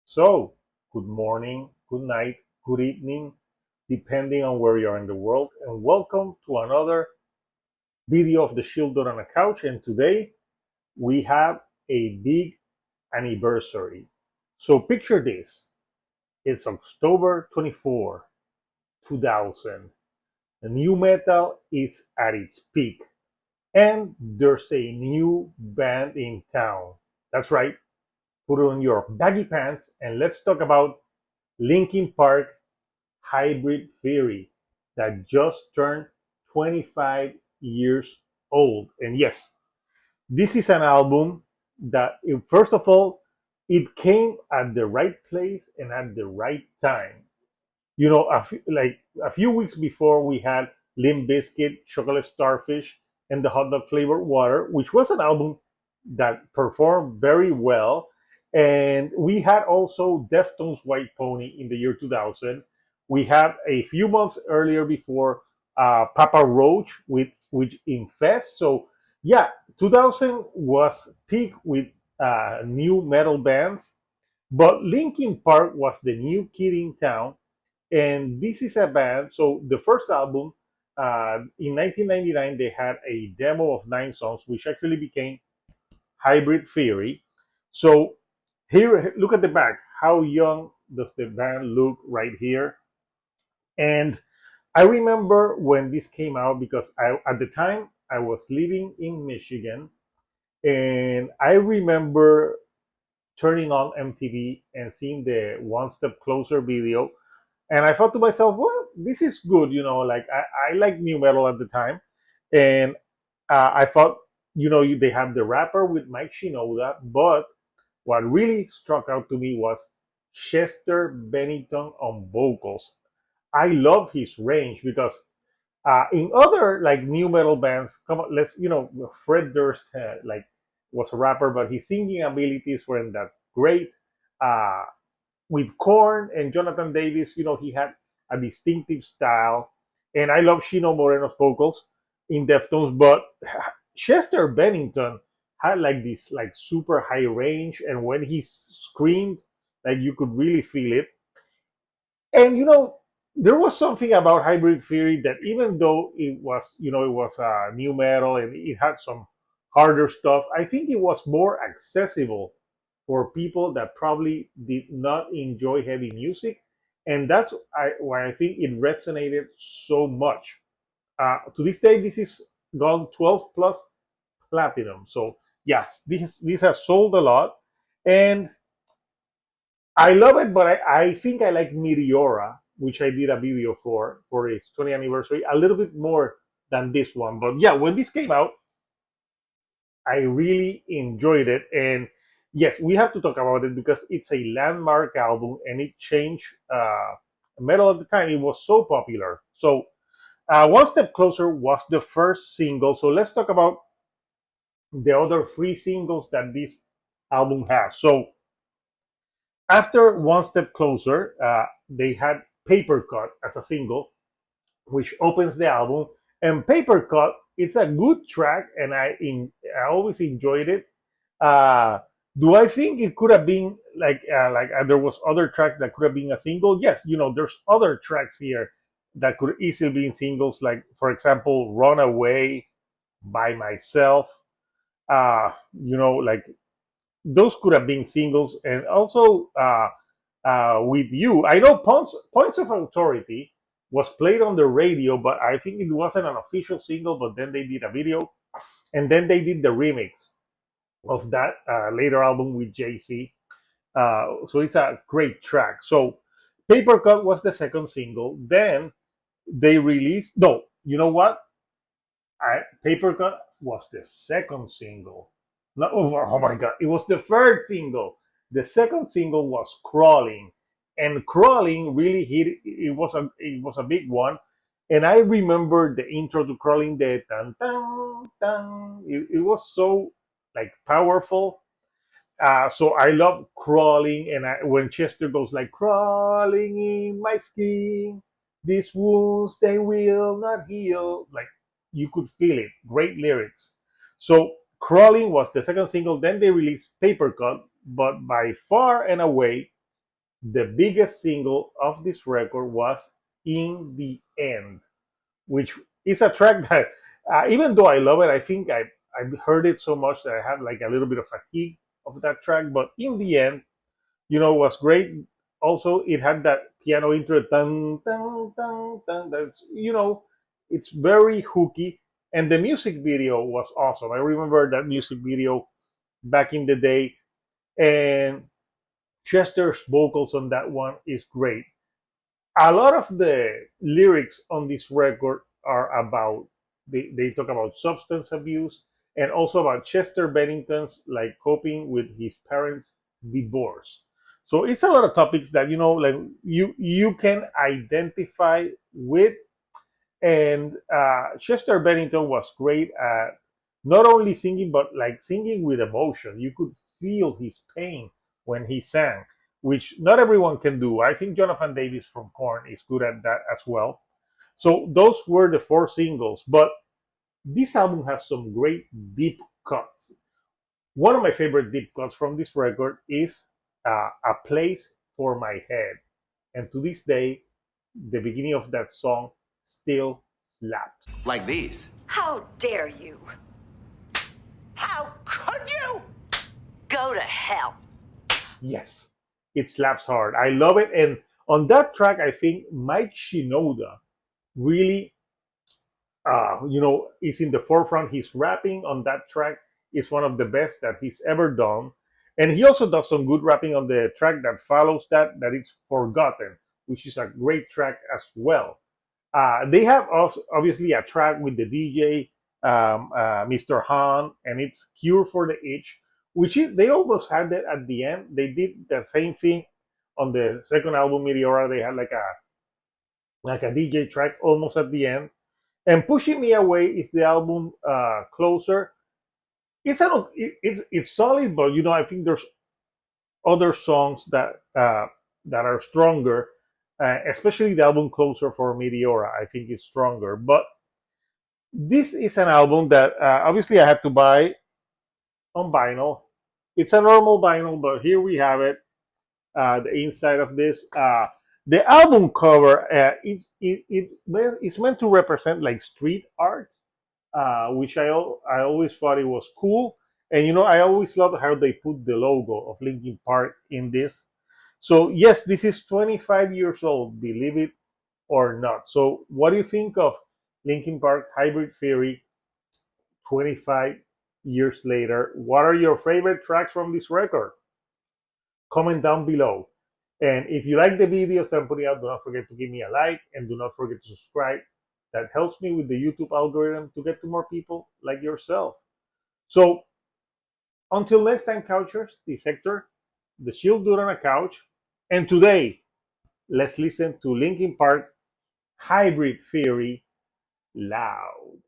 So, good morning, good night, good evening, depending on where you are in the world, and welcome to another video of the Children on a Couch. And today we have a big anniversary. So, picture this, it's October 24, 2000. The new metal is at its peak, and there's a new band in town. That's right, put on your baggy pants and let's talk about Linkin Park Hybrid Theory that just turned 25 years old. And yes, this is an album that, first of all, it came at the right place and at the right time. Like a few weeks before, we had Limp Bizkit, Chocolate Starfish, and the Hot Dog Flavored Water, which was an album that performed very well. And we had also Deftones' White Pony in the year 2000. We had a few months earlier before Papa Roach with which Infest. So yeah, 2000 was peak with new metal bands, but Linkin Park was the new kid in town, and this is a band. So the first album in 1999, they had a demo of 9 songs, which actually became Hybrid Theory. So here, look at the back. How young does the band look right here? And I remember when this came out because at the time I was living in Michigan, and I remember turning on MTV and seeing the One Step Closer video, and I thought to myself, well, this is good, like I like new metal at the time, and I thought, they have the rapper with Mike Shinoda, but what really struck out to me was Chester Bennington on vocals. I love his range because in other like new metal bands, come on, Fred Durst like was a rapper, but his singing abilities weren't that great. Uh, with Korn and Jonathan Davis, he had a distinctive style, and I love Shino Moreno's vocals in Deftones, but Chester Bennington had like this like super high range, and when he screamed, like you could really feel it. And there was something about Hybrid Theory that even though it was new metal and it had some harder stuff, I think it was more accessible for people that probably did not enjoy heavy music, and that's why I think it resonated so much. To this day, this is gone 12 plus platinum. So yes, this has sold a lot, and I love it, but I think I like Meteora, which I did a video for its 20th anniversary, a little bit more than this one. But yeah, when this came out, I really enjoyed it. And yes, we have to talk about it because it's a landmark album and it changed metal at the time. It was so popular. So One Step Closer was the first single. So let's talk about the other 3 singles that this album has. So after One Step Closer, they had Paper Cut as a single, which opens the album. And Paper Cut, it's a good track, and I always enjoyed it. Uh, do I think it could have been like there was other tracks that could have been a single? Yes, there's other tracks here that could easily be in singles, like for example, Runaway, By Myself. Like those could have been singles, and also with you. I know Points of Authority was played on the radio, but I think it wasn't an official single. But then they did a video, and then they did the remix of that later album with Jay Z. So it's a great track. So Paper Cut was the second single. Then they released. No, you know what? Paper Cut was the second single. No, oh my God, it was the third single. The second single was Crawling, and Crawling really hit. It was a big one, and I remember the intro to Crawling, the tan tan tan. It was so like powerful. So I love Crawling, and when Chester goes like crawling in my skin, these wounds they will not heal. Like you could feel it. Great lyrics. So Crawling was the second single. Then they released Paper Cut, but by far and away, the biggest single of this record was In the End, which is a track that, even though I love it, I think I've heard it so much that I had like a little bit of fatigue of that track. But in the end, was great. Also, it had that piano intro, dun, dun, dun, dun, that's, it's very hooky. And the music video was awesome. I remember that music video back in the day. And Chester's vocals on that one is great. A lot of the lyrics on this record are about, they talk about substance abuse and also about Chester Bennington's like coping with his parents' divorce. So it's a lot of topics that like you can identify with. And Chester Bennington was great at not only singing, but like singing with emotion. You could feel his pain when he sang, which not everyone can do. I think Jonathan Davis from Korn is good at that as well. So those were the four singles, but this album has some great deep cuts. One of my favorite deep cuts from this record is A Place for My Head. And to this day, the beginning of that song still slaps. Like these. How dare you? How could you? Go to hell. Yes, it slaps hard. I love it. And on that track, I think Mike Shinoda really, is in the forefront. He's rapping on that track is one of the best that he's ever done. And he also does some good rapping on the track that follows that, that is Forgotten, which is a great track as well. They have obviously a track with the DJ, Mr. Han, and it's Cure for the Itch, which is, they almost had that at the end. They did the same thing on the second album, Meteora. They had like a DJ track almost at the end. And Pushing Me Away is the album closer. It's solid, but I think there's other songs that are stronger, especially the album closer for Meteora. I think is stronger, but this is an album that obviously I had to buy on vinyl. It's a normal vinyl, but here we have it. The inside of this, the album cover, it's meant to represent like street art, which I always thought it was cool. And I always loved how they put the logo of Linkin Park in this. So yes, this is 25 years old, believe it or not. So what do you think of Linkin Park Hybrid Theory 25 years later? What are your favorite tracks from this record? Comment down below. And if you like the videos that I'm putting out, do not forget to give me a like and do not forget to subscribe. That helps me with the YouTube algorithm to get to more people like yourself. So until next time, couchers, this is Hector, the Shield Dude on a Couch. And today, let's listen to Linkin Park Hybrid Theory loud.